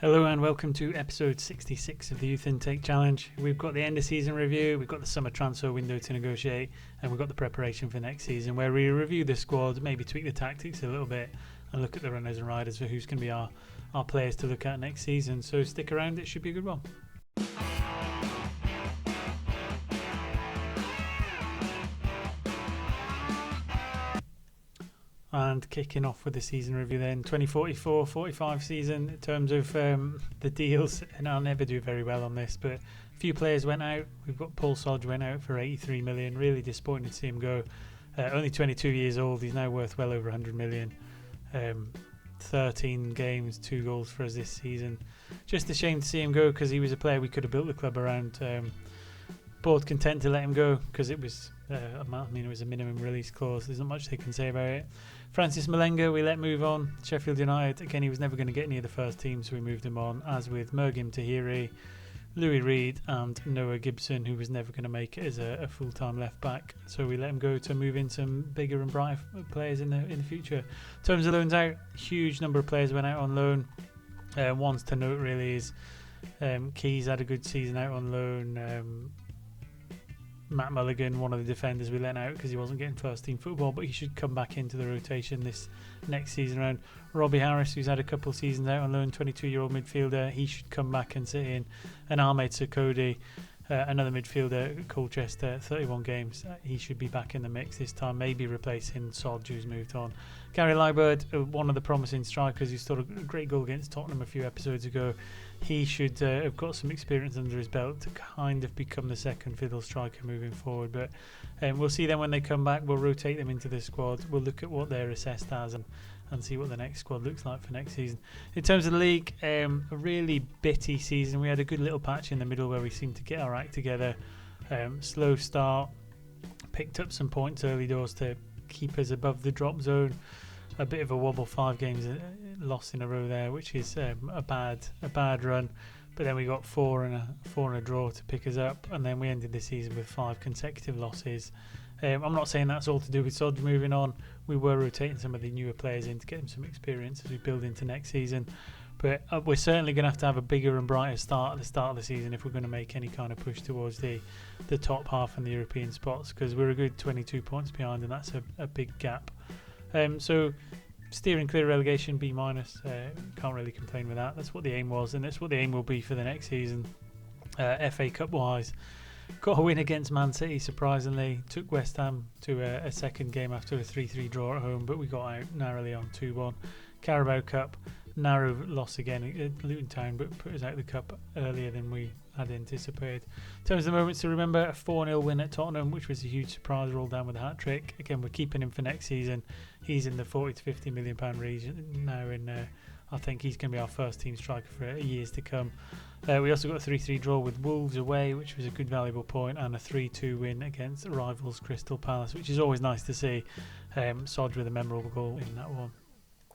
Hello and welcome to episode 66 of the Youth Intake Challenge. We've got the end of season review, we've got the summer transfer window to negotiate, and we've got the preparation for next season where we review the squad, maybe tweak the tactics a little bit and look at the runners and riders for who's going to be our players to look at next season. So stick around, it should be a good one. And kicking off with the season review then, 2044-45 season in terms of the deals, and I'll never do very well on this, but a few players went out. We've got Paul Soggy went out for 83 million, really disappointing to see him go. Only 22 years old, he's now worth well over 100 million. 13 games, 2 goals for us this season. Just a shame to see him go because he was a player we could have built the club around. Board content to let him go because it was it was a minimum release clause. There's not much they can say about it. Francis Malenga we let move on. Sheffield United, again, he was never going to get near the first team, so we moved him on, as with Mergim Tahiri, Louis Reed and Noah Gibson, who was never going to make it as a full-time left back, so we let him go to move in some bigger and brighter players in the future. In terms of loans out, huge number of players went out on loan. Ones to note really is Keys had a good season out on loan. Matt Mulligan, one of the defenders we let out because he wasn't getting first team football, but he should come back into the rotation this next season round. Robbie Harris, who's had a couple of seasons out on loan, 22-year-old midfielder, he should come back and sit in. And Ahmed Sakodi, another midfielder at Colchester, 31 games, he should be back in the mix this time, maybe replacing Sod, who's moved on. Gary Liebert, one of the promising strikers who scored a great goal against Tottenham a few episodes ago, he should have got some experience under his belt to kind of become the second fiddle striker moving forward. But we'll see them when they come back. We'll rotate them into the squad. We'll look at what they're assessed as and see what the next squad looks like for next season. In terms of the league, a really bitty season. We had a good little patch in the middle where we seemed to get our act together. Slow start, picked up some points early doors to keep us above the drop zone. A bit of a wobble, 5 games lost in a row there, which is a bad run. But then we got 4 and a draw to pick us up, and then we ended the season with 5 consecutive losses. I'm not saying that's all to do with Sodge moving on. We were rotating some of the newer players in to get them some experience as we build into next season. But we're certainly going to have a bigger and brighter start at the start of the season if we're going to make any kind of push towards the top half and the European spots, because we're a good 22 points behind, and that's a big gap. So steering clear of relegation, B-. Can't really complain with that. That's what the aim was, and that's what the aim will be for the next season. FA Cup wise, got a win against Man City, surprisingly. Took West Ham to a second game after a 3-3 draw at home, but we got out narrowly on 2-1. Carabao Cup, narrow loss again at Luton Town, but put us out of the cup earlier than we had anticipated. In terms of the moments to remember, a 4-0 win at Tottenham, which was a huge surprise. Roldan with a hat-trick. Again, we're keeping him for next season. He's in the 40 to 50 million pound region now, and I think he's going to be our first team striker for years to come. We also got a 3-3 draw with Wolves away, which was a good valuable point, and a 3-2 win against rivals Crystal Palace, which is always nice to see. Sod with a memorable goal in that one.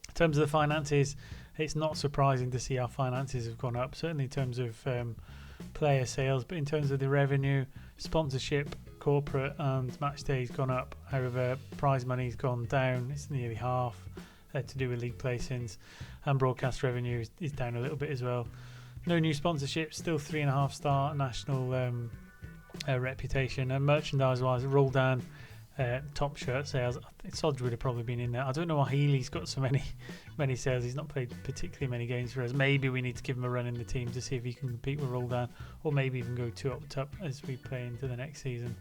In terms of the finances, it's not surprising to see our finances have gone up, certainly in terms of player sales, but in terms of the revenue, sponsorship, corporate and match days gone up. However, prize money's gone down. It's nearly half to do with league placings, and broadcast revenue is down a little bit as well. No new sponsorships, still 3.5 star national reputation, and merchandise wise, Roldan top shirt sales. Sodge would have probably been in there. I don't know why Healy's got so many sales. He's not played particularly many games for us. Maybe we need to give him a run in the team to see if he can compete with Roldan, or maybe even go 2 up top as we play into the next season.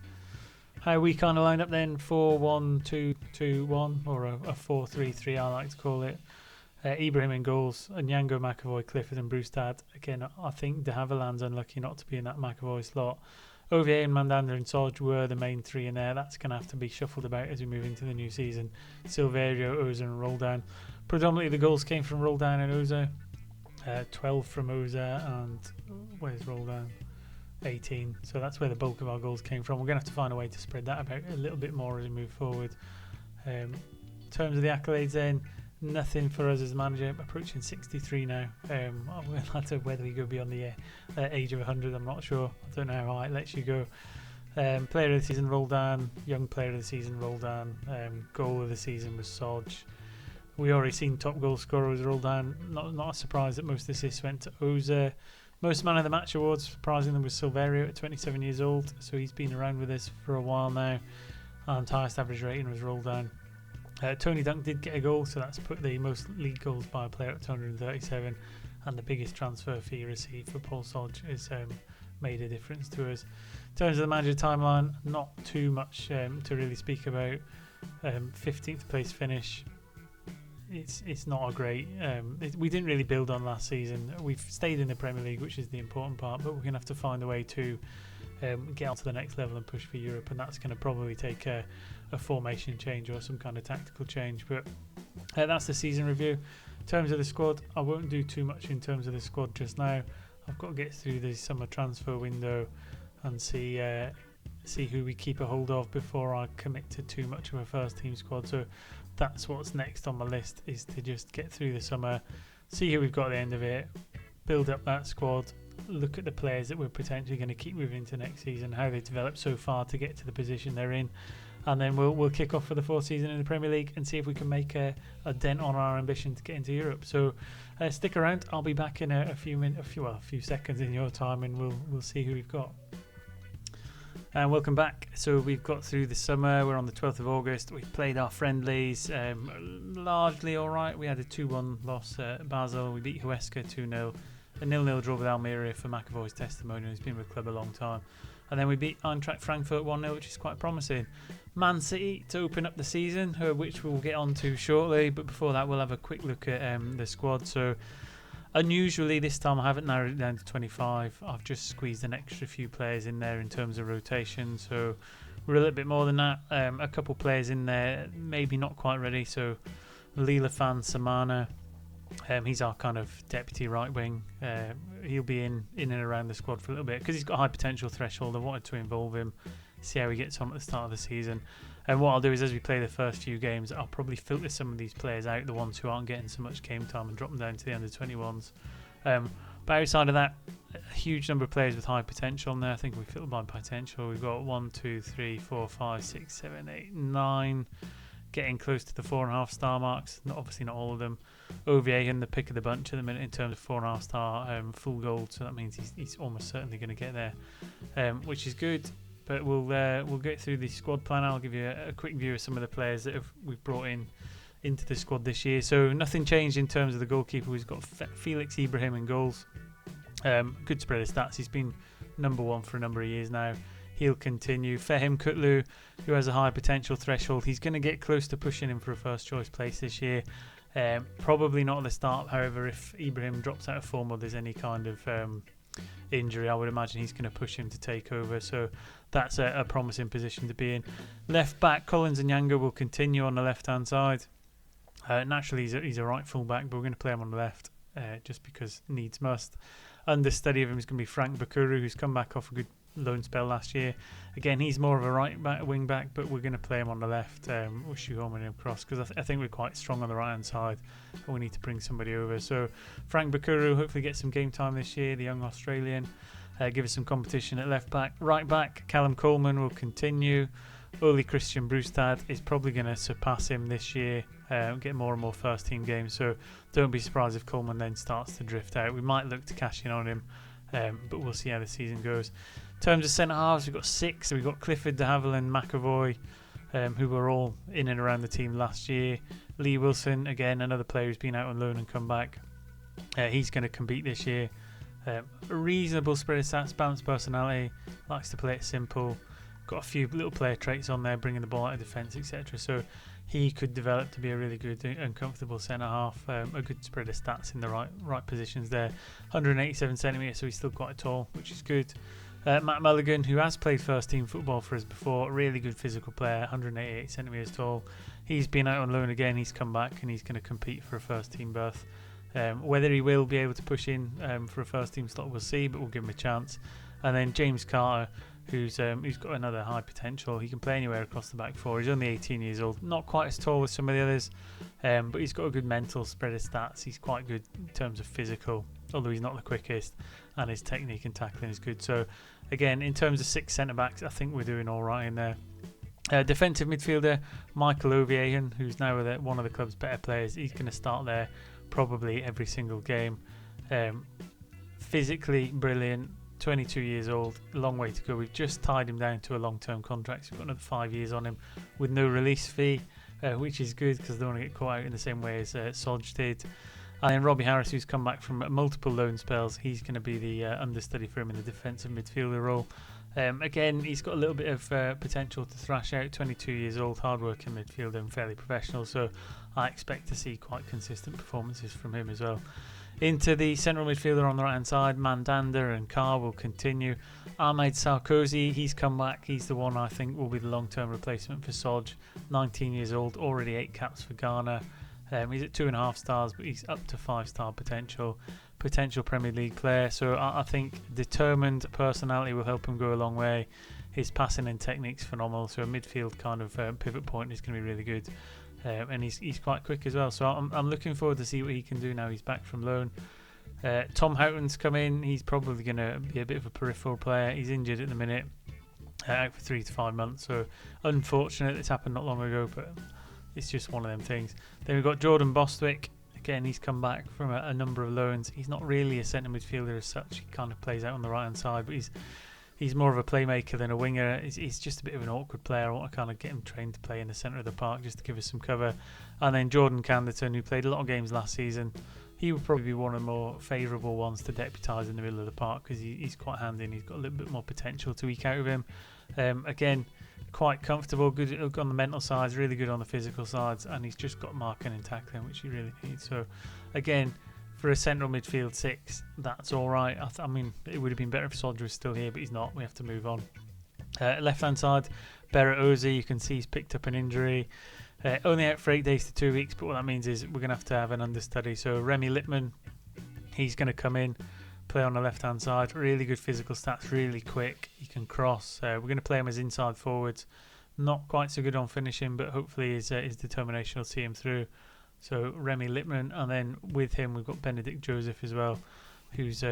How we kind of line up then, 4-1-2-2-1, or a 4-3-3 I like to call it. Ibrahim in goals, and Yango, McAvoy, Clifford and Brewstad. Again, I think De Havilland's unlucky not to be in that McAvoy slot. OVA and Mandanda and Sodge were the main 3 in there. That's going to have to be shuffled about as we move into the new season. Silverio, Oza and Roldan. Predominantly the goals came from Roldan and Oza. 12 from Oza, and where's Roldan? 18. So that's where the bulk of our goals came from. We're going to have to find a way to spread that about a little bit more as we move forward. In terms of the accolades then, nothing for us as manager, approaching 63 now. We'll have to, whether we go beyond the age of 100, I'm not sure. I don't know how high it lets you go. Player of the season, Roldan. Young player of the season, Roldan. Goal of the season was Sodge. We already seen top goal scorer was Roldan. Not a surprise that most assists went to Oza. Most man of the match awards, surprisingly, was Silverio at 27 years old. So he's been around with us for a while now. And highest average rating was Roldan. Tony Dunk did get a goal, so that's put the most league goals by a player at 237. And the biggest transfer fee received for Paul Soggy has made a difference to us. In terms of the manager timeline, not too much to really speak about. 15th place finish. It's not a great. We didn't really build on last season. We've stayed in the Premier League, which is the important part, but we're going to have to find a way to get on to the next level and push for Europe, and that's going to probably take a formation change or some kind of tactical change. But that's the season review. In terms of the squad, I won't do too much in terms of the squad just now. I've got to get through the summer transfer window and see who we keep a hold of before I commit to too much of a first team squad. So that's what's next on my list, is to just get through the summer, see who we've got at the end of it, build up that squad, look at the players that we're potentially going to keep moving into next season, how they've developed so far to get to the position they're in, and then we'll kick off for the fourth season in the Premier League and see if we can make a dent on our ambition to get into Europe. So stick around. I'll be back in a few seconds in your time, and we'll see who we've got. And welcome back. So we've got through the summer. We're on the 12th of August. We've played our friendlies, largely all right. We had a 2-1 loss at Basel. We beat Huesca 2-0. A 0-0 draw with Almeria for McAvoy's testimonial. He's been with the club a long time. And then we beat Eintracht Frankfurt 1-0, which is quite promising. Man City to open up the season, which we'll get on to shortly. But before that, we'll have a quick look at the squad. So unusually this time I haven't narrowed it down to 25. I've just squeezed an extra few players in there in terms of rotation. So we're a little bit more than that. A couple players in there, maybe not quite ready. So Lila Fan Samana. He's our kind of deputy right wing. He'll be in and around the squad for a little bit because he's got a high potential threshold. I wanted to involve him, see how he gets on at the start of the season. And what I'll do is, as we play the first few games, I'll probably filter some of these players out, the ones who aren't getting so much game time, and drop them down to the under-21s. But outside of that, a huge number of players with high potential in there. I think we filter by potential. We've got 1, 2, 3, 4, 5, 6, 7, 8, 9. Getting close to the 4.5 star marks. Obviously not all of them. OVA in the pick of the bunch at the minute in terms of 4.5 star full gold, so that means he's almost certainly going to get there, which is good. But we'll get through the squad plan. I'll give you a quick view of some of the players that we've brought into the squad this year. So nothing changed in terms of the goalkeeper. We've got Felix Ibrahim in goals. Good spread of stats. He's been number one for a number of years now. He'll continue. Fehim Kutlu, who has a high potential threshold, he's going to get close to pushing him for a first choice place this year. Probably not at the start. However, if Ibrahim drops out of form or there's any kind of injury, I would imagine he's going to push him to take over. So that's a promising position to be in. Left back, Collins and Nyanga will continue on the left hand side. Naturally, he's a right full back, but we're going to play him on the left just because needs must. Understudy of him is going to be Frank Bakuru, who's come back off a good loan spell last year. Again, he's more of a right back, wing back, but we're going to play him on the left. We'll shoot him across because I think we're quite strong on the right hand side and we need to bring somebody over. So Frank Bakuru hopefully get some game time this year, the young Australian. Give us some competition at left back. Right back, Callum Coleman will continue. Ole Christian Brustad is probably going to surpass him this year, get more and more first team games, so don't be surprised if Coleman then starts to drift out. We might look to cash in on him, but we'll see how the season goes. In terms of centre halves, we've got 6. We've got Clifford de Havilland, McAvoy, who were all in and around the team last year. Lee Wilson, again, another player who's been out on loan and come back. He's going to compete this year. A reasonable spread of stats, balanced personality, likes to play it simple. Got a few little player traits on there, bringing the ball out of defence, etc. So he could develop to be a really good and comfortable centre half. A good spread of stats in the right positions there. 187 centimetres, so he's still quite tall, which is good. Matt Mulligan, who has played first team football for us before, really good physical player, 188 centimetres tall. He's been out on loan again, he's come back and he's going to compete for a first team berth. Whether he will be able to push in for a first team slot, we'll see, but we'll give him a chance. And then James Carter, who's got another high potential. He can play anywhere across the back four. He's only 18 years old, not quite as tall as some of the others, but he's got a good mental spread of stats. He's quite good in terms of physical, although he's not the quickest, and his technique and tackling is good. So again, in terms of 6 centre backs, I think we're doing all right in there. Defensive midfielder Michael Oviehan, who's now one of the club's better players. He's going to start there probably every single game. Physically brilliant, 22 years old, a long way to go. We've just tied him down to a long-term contract, so we've got another 5 years on him with no release fee, which is good because they don't want to get caught out in the same way as Soggy did. And then Robbie Harris, who's come back from multiple loan spells, he's going to be the understudy for him in the defensive midfielder role. Again, he's got a little bit of potential to thrash out. 22 years old, hard-working midfielder and fairly professional, so I expect to see quite consistent performances from him as well. Into the central midfielder on the right-hand side, Mandanda and Carr will continue. Ahmed Sarkozy, he's come back. He's the one I think will be the long-term replacement for Soggy. 19 years old, already 8 caps for Ghana. He's at 2.5 stars, but he's up to 5-star potential Premier League player. So I think determined personality will help him go a long way. His passing and technique's phenomenal. So a midfield kind of pivot point is going to be really good. And he's quite quick as well. So I'm looking forward to see what he can do now he's back from loan. Tom Houghton's come in. He's probably going to be a bit of a peripheral player. He's injured at the minute, out for 3 to 5 months. So unfortunate. It's happened not long ago, but it's just one of them things. Then we've got Jordan Bostwick. Again, he's come back from a number of loans. He's not really a centre midfielder as such. He kind of plays out on the right hand side, but he's more of a playmaker than a winger. He's just a bit of an awkward player. I want to kind of get him trained to play in the centre of the park just to give us some cover. And then Jordan Canderton, who played a lot of games last season. He would probably be one of the more favourable ones to deputise in the middle of the park because he's quite handy and he's got a little bit more potential to eke out of him. Again, quite comfortable, good on the mental sides, really good on the physical sides, and he's just got marking and tackling, which he really needs. So, again, for a central midfield 6, that's all right. I mean, it would have been better if Soggy was still here, but he's not. We have to move on. Left-hand side, Berat Ozil, you can see he's picked up an injury. Only out for 8 days to 2 weeks, but what that means is we're going to have an understudy. So Remy Lippmann, he's going to come in, play on the left-hand side. Really good physical stats, really quick. He can cross. We're going to play him as inside forwards. Not quite so good on finishing, but hopefully his determination will see him through. So Remy Lippmann, and then with him we've got Benedict Joseph as well, who's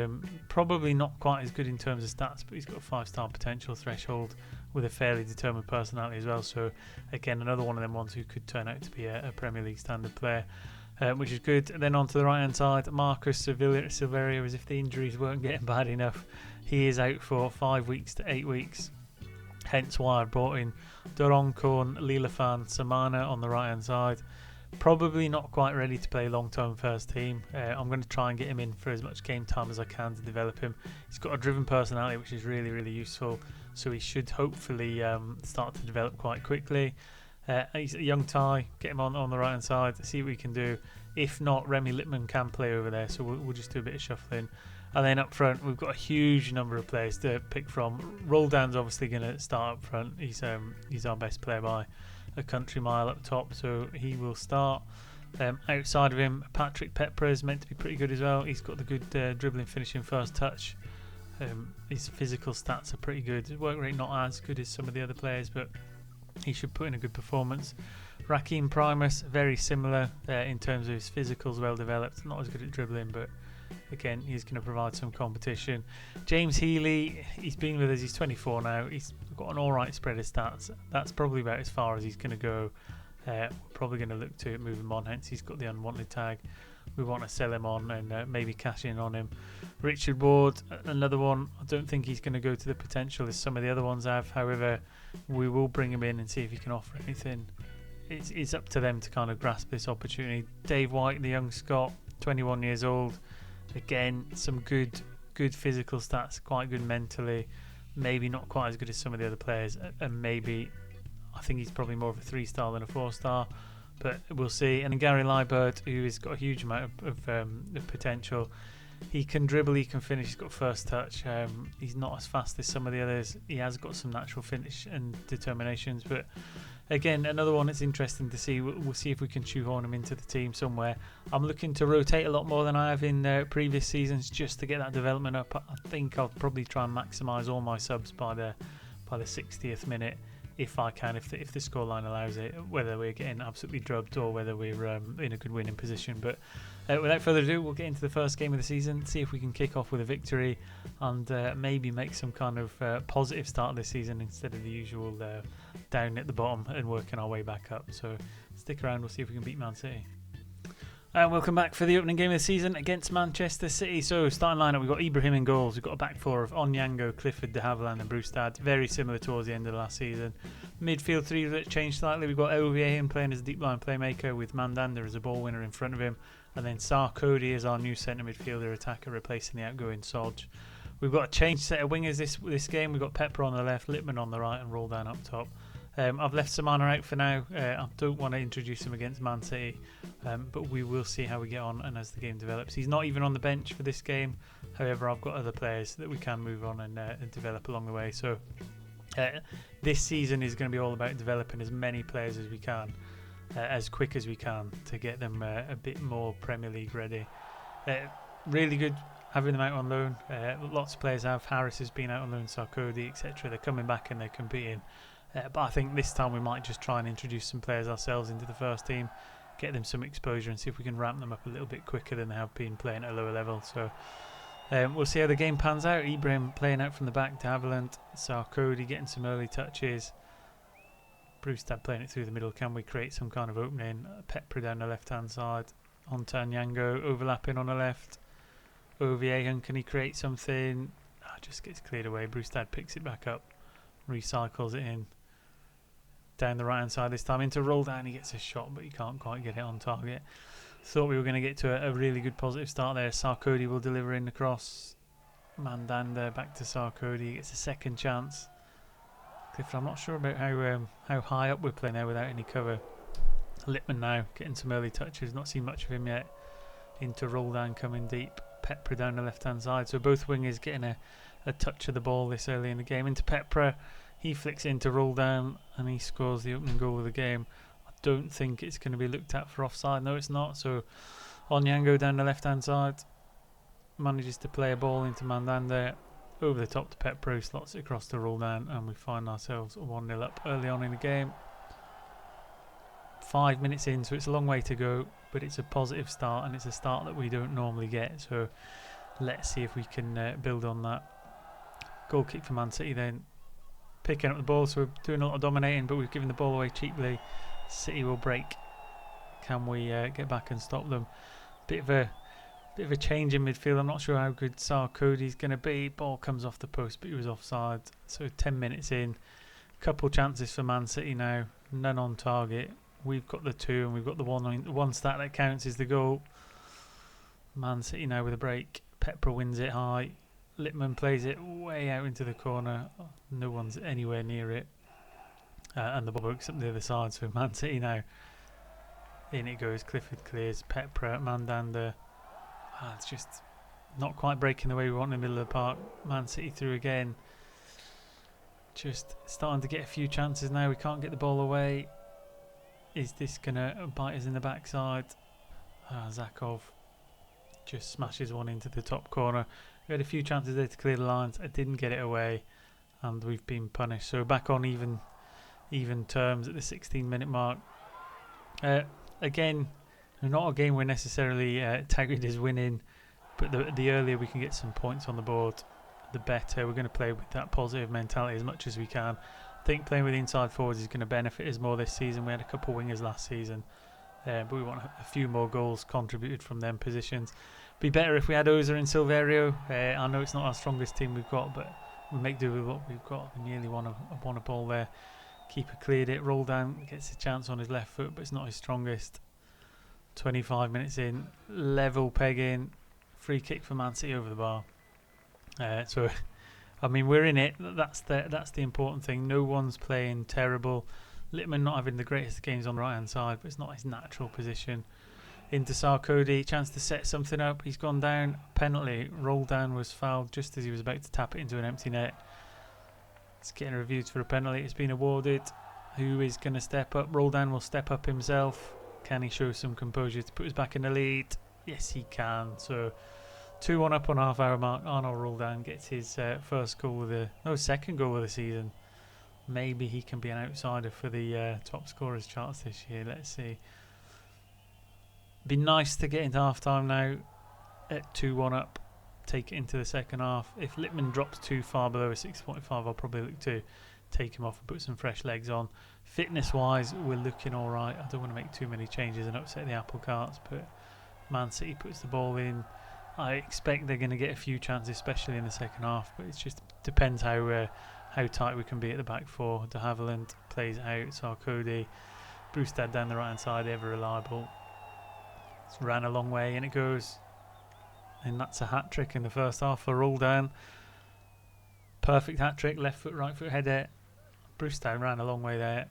probably not quite as good in terms of stats, but he's got a 5-star potential threshold with a fairly determined personality as well. So again, another one of them ones who could turn out to be a Premier League standard player, which is good. And then on to the right hand side, Marcus Silverio, as if the injuries weren't getting bad enough. He is out for 5 weeks to 8 weeks. Hence why I brought in Doronkorn, Lilafan, Samana on the right hand side. Probably not quite ready to play long-term first team. I'm going to try and get him in for as much game time as I can to develop him. He's got a driven personality, which is really, really useful. So he should hopefully start to develop quite quickly. He's a young Thai. Get him on the right-hand side. See what we can do. If not, Remy Lippmann can play over there. So we'll just do a bit of shuffling. And then up front, we've got a huge number of players to pick from. Roldan's obviously going to start up front. He's our best player by a country mile up top, so he will start. Outside of him, Patrick Pepra is meant to be pretty good as well. He's got the good dribbling, finishing, first touch. His physical stats are pretty good. His work rate not as good as some of the other players, but he should put in a good performance. Raheem Primus, very similar in terms of his physicals, well developed. Not as good at dribbling, but again, he's going to provide some competition. James Healy, he's been with us, he's 24 now. He's got an alright spread of stats. That's probably about as far as he's going to go. We're probably going to look to move him on, hence he's got the unwanted tag. We want to sell him on and maybe cash in on him. Richard Ward, another one. I don't think he's going to go to the potential as some of the other ones have. However, we will bring him in and see if he can offer anything. It's up to them to kind of grasp this opportunity. Dave White, the young Scot, 21 years old. Again, some good physical stats, quite good mentally. Maybe not quite as good as some of the other players, and maybe I think he's probably more of a 3-star than a 4-star, but we'll see. And then Gary Liebert, who has got a huge amount of potential. He can dribble, he can finish, he's got first touch. He's not as fast as some of the others. He has got some natural finish and determinations, but again, another one that's interesting to see. We'll see if we can shoehorn him into the team somewhere. I'm looking to rotate a lot more than I have in previous seasons just to get that development up. I think I'll probably try and maximise all my subs by the 60th minute if I can, if the scoreline allows it, whether we're getting absolutely drubbed or whether we're in a good winning position. But Without further ado, we'll get into the first game of the season, see if we can kick off with a victory and maybe make some kind of positive start this season instead of the usual down at the bottom and working our way back up. So stick around, we'll see if we can beat Man City. And welcome back for the opening game of the season against Manchester City. So starting lineup, we've got Ibrahim in goals. We've got a back four of Onyango, Clifford, De Havilland and Brewstad. Very similar towards the end of the last season. Midfield three that changed slightly. We've got Ovier in playing as a deep line playmaker with Mandanda as a ball winner in front of him. And then Sarkodie is our new centre midfielder attacker replacing the outgoing Soggy. We've got a changed set of wingers this game. We've got Pepper on the left, Lippmann on the right and Roldan up top. I've left Samana out for now. I don't want to introduce him against Man City, but we will see how we get on and as the game develops. He's not even on the bench for this game. However, I've got other players that we can move on and develop along the way. So this season is going to be all about developing as many players as we can, as quick as we can to get them a bit more Premier League ready. Really good having them out on loan. Lots of players have. Harris has been out on loan, Sarkodie, etc. They're coming back and they're competing. But I think this time we might just try and introduce some players ourselves into the first team, get them some exposure and see if we can ramp them up a little bit quicker than they have been playing at a lower level. So we'll see how the game pans out. Ibrahim playing out from the back, De Havilland, Sarkodie getting some early touches. Brewstad playing it through the middle. Can we create some kind of opening? Pepper down the left hand side. Onyango overlapping on the left. Ovier, can he create something? Just gets cleared away. Brewstad picks it back up, recycles it in. Down the right hand side this time into Roldan. He gets a shot but he can't quite get it on target. Thought we were going to get to a really good positive start there. Sarkodie will deliver in the cross. Mandanda back to Sarkodie. He gets a second chance. Clifford, I'm not sure about how high up we're playing there without any cover. Lippmann now getting some early touches. Not seen much of him yet. Into Roldan coming deep. Pepper down the left hand side. So both wingers getting a touch of the ball this early in the game. Into Pepper. He flicks into Roldan and he scores the opening goal of the game. I don't think it's going to be looked at for offside. No, it's not. So Onyango down the left hand side manages to play a ball into Mandanda over the top to Pepper, slots it across to Roldan, and we find ourselves 1-0 up early on in the game. 5 minutes in, so it's a long way to go, but it's a positive start and it's a start that we don't normally get. So let's see if we can build on that. Goal kick for Man City then. Picking up the ball, so we're doing a lot of dominating, but we've given the ball away cheaply. City will break. Can we get back and stop them? Bit of a change in midfield. I'm not sure how good Sarkodie's going to be. Ball comes off the post, but he was offside. So 10 minutes in, couple chances for Man City now, none on target. We've got the two, and we've got the one stat that counts is the goal. Man City now with a break. Pepper wins it high. Lippmann plays it way out into the corner. No one's anywhere near it. And the ball works up the other side. So Man City now. In it goes. Clifford clears. Pepper, Mandanda. It's just not quite breaking the way we want in the middle of the park. Man City through again. Just starting to get a few chances now. We can't get the ball away. Is this going to bite us in the backside? Zakov just smashes one into the top corner. We had a few chances there to clear the lines. I didn't get it away, and we've been punished. So back on even terms at the 16-minute mark. Again, not a game we're necessarily tagged as winning, but the earlier we can get some points on the board, the better. We're going to play with that positive mentality as much as we can. I think playing with inside forwards is going to benefit us more this season. We had a couple of wingers last season, but we want a few more goals contributed from them positions. Be better if we had Oza and Silverio. I know it's not our strongest team we've got, but we make do with what we've got. We nearly won a ball there. Keeper cleared it. Roldan gets a chance on his left foot, but it's not his strongest. 25 minutes in, level pegging, free kick for Man City over the bar. So, I mean, we're in it. That's the important thing. No one's playing terrible. Lippmann not having the greatest games on the right hand side, but it's not his natural position. Into Sarkodie, chance to set something up. He's gone down. Penalty. Roldan was fouled just as he was about to tap it into an empty net. It's getting reviewed for a penalty. It's been awarded. Who is going to step up? Roldan will step up himself. Can he show some composure to put us back in the lead? Yes, he can. So 2-1 up on half-hour mark. Arnold Roldan gets his second goal of the season. Maybe he can be an outsider for the top scorers charts this year. Let's see. Be nice to get into half time now at 2-1 up, take it into the second half. If Lippmann drops too far below a 6.5, I'll probably look to take him off and put some fresh legs on. Fitness wise, we're looking alright. I don't want to make too many changes and upset the apple carts, but Man City puts the ball in. I expect they're going to get a few chances, especially in the second half, but it just depends how tight we can be at the back four. De Havilland plays out, Sarkodie, Brewstad down the right hand side, ever reliable. It's ran a long way, and it goes. And that's a hat-trick in the first half for Roldan. Perfect hat-trick, left foot, right foot header. Brewstad ran a long way there.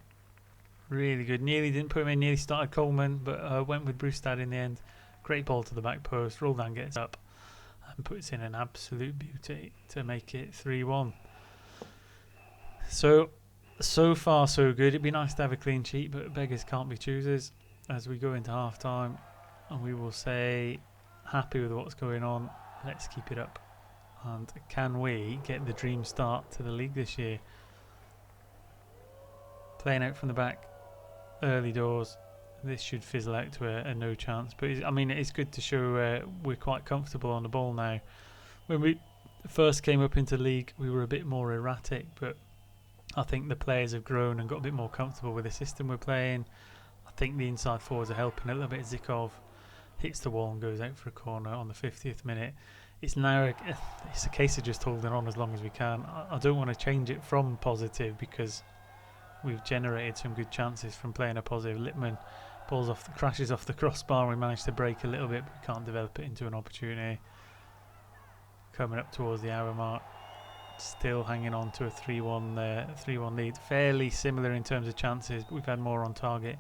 Really good. Nearly didn't put him in, nearly started Coleman, but went with Brewstad in the end. Great ball to the back post. Roldan gets up and puts in an absolute beauty to make it 3-1. So far so good. It'd be nice to have a clean sheet, but beggars can't be choosers as we go into half time. And we will say, happy with what's going on. Let's keep it up. And can we get the dream start to the league this year? Playing out from the back, early doors. This should fizzle out to a no chance. But I mean, it's good to show we're quite comfortable on the ball now. When we first came up into league, we were a bit more erratic, but I think the players have grown and got a bit more comfortable with the system we're playing. I think the inside forwards are helping a little bit. Zikov hits the wall and goes out for a corner on the 50th minute. It's now it's a case of just holding on as long as we can. I don't want to change it from positive because we've generated some good chances from playing a positive. Lippmann crashes off the crossbar. We managed to break a little bit, but we can't develop it into an opportunity. Coming up towards the hour mark, still hanging on to a 3-1 lead. Fairly similar in terms of chances, but we've had more on target.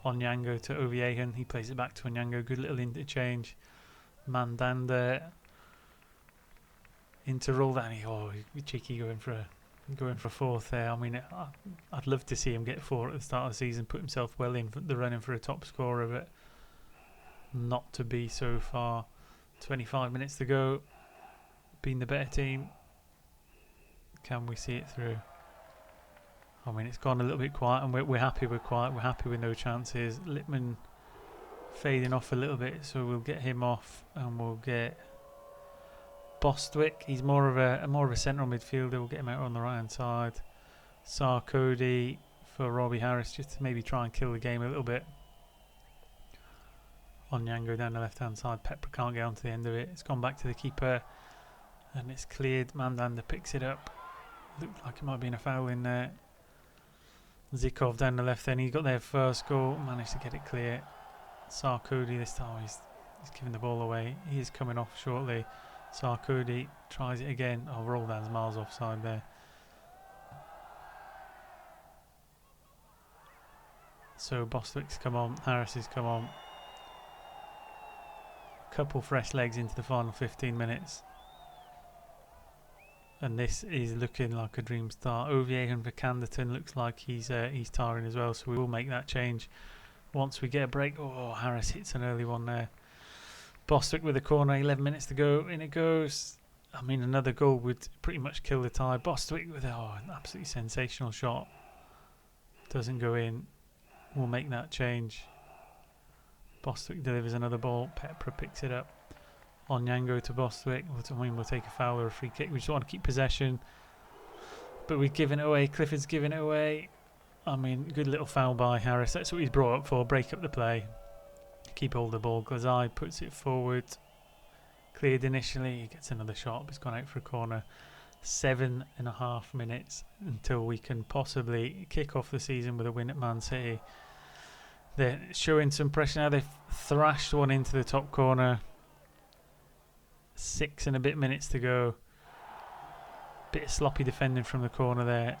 Onyango to Oviehan, he plays it back to Onyango. Good little interchange. Mandanda into Roldan. Cheeky going for fourth there. I mean, I'd love to see him get 4 at the start of the season, put himself well in the running for a top scorer, but not to be so far. 25 minutes to go. Being the better team. Can we see it through? I mean, it's gone a little bit quiet, and we're happy with quiet. We're happy with no chances. Lippmann fading off a little bit, so we'll get him off, and we'll get Bostwick. He's more of a central midfielder. We'll get him out on the right hand side. Sarkodie for Robbie Harris, just to maybe try and kill the game a little bit. Onyango down the left hand side. Pepper can't get onto the end of it. It's gone back to the keeper, and it's cleared. Mandanda picks it up. Looked like it might have been a foul in there. Zikov down the left then. He got their first goal. Managed to get it clear. Sarkodie this time. He's giving the ball away. He is coming off shortly. Sarkodie tries it again. Oh, Roldan's miles offside there. So Bostwick's come on. Harris has come on. Couple fresh legs into the final 15 minutes. And this is looking like a dream start. Oviehan for Canderton looks like he's tiring as well, so we will make that change once we get a break. Oh, Harris hits an early one there. Bostwick with a corner, 11 minutes to go, in it goes. I mean, another goal would pretty much kill the tie. Bostwick with an absolutely sensational shot. Doesn't go in. We'll make that change. Bostwick delivers another ball. Petra picks it up. Onyango to Bostwick. We'll take a foul or a free kick. We just want to keep possession, but we've given it away. Clifford's given it away. I mean, good little foul by Harris. That's what he's brought up for. Break up the play, keep hold of the ball. Glazai puts it forward. Cleared initially. He gets another shot, but it's gone out for a corner. 7.5 minutes until we can possibly kick off the season with a win at Man City. They're showing some pressure now. They've thrashed one into the top corner. 6 and a bit minutes to go. Bit of sloppy defending from the corner there.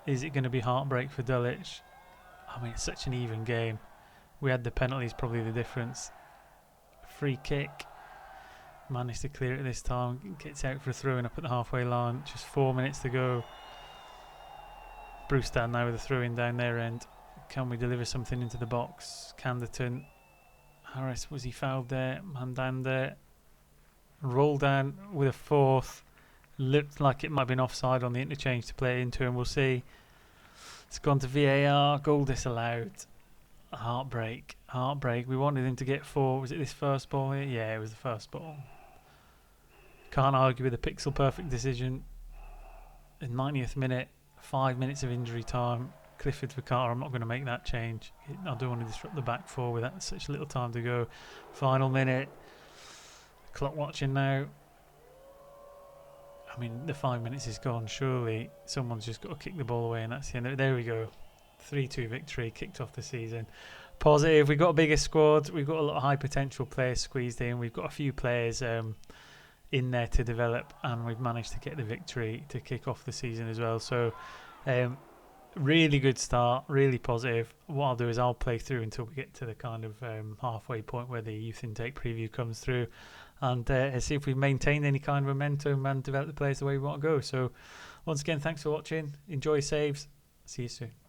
Is it going to be heartbreak for Dulwich? I mean, it's such an even game. We had the penalties, probably the difference. Free kick. Managed to clear it this time. Gets out for a throw-in up at the halfway line. Just 4 minutes to go. Brewstad now with a throw-in down their end. Can we deliver something into the box? Canderton. Harris, was he fouled there? Mandanda. Roldan with a fourth. Looked like it might have been offside on the interchange to play it into him. We'll see. It's gone to VAR. Goal disallowed. Heartbreak. We wanted him to get 4. Was it this first ball here? Yeah, it was the first ball. Can't argue with a pixel perfect decision. In 90th minute, 5 minutes of injury time. Clifford for Carter. I'm not going to make that change. I don't want to disrupt the back four with that such little time to go. Final minute. Clock watching now. I mean, the 5 minutes is gone. Surely someone's just got to kick the ball away, and that's the end. There we go. 3-2 victory, kicked off the season. Positive. We've got a bigger squad. We've got a lot of high potential players squeezed in. We've got a few players in there to develop, and we've managed to get the victory to kick off the season as well. So really good start, really positive. What I'll do is I'll play through until we get to the kind of halfway point where the youth intake preview comes through, and see if we've maintained any kind of momentum and developed the players the way we want to go. So once again, thanks for watching. Enjoy saves. See you soon.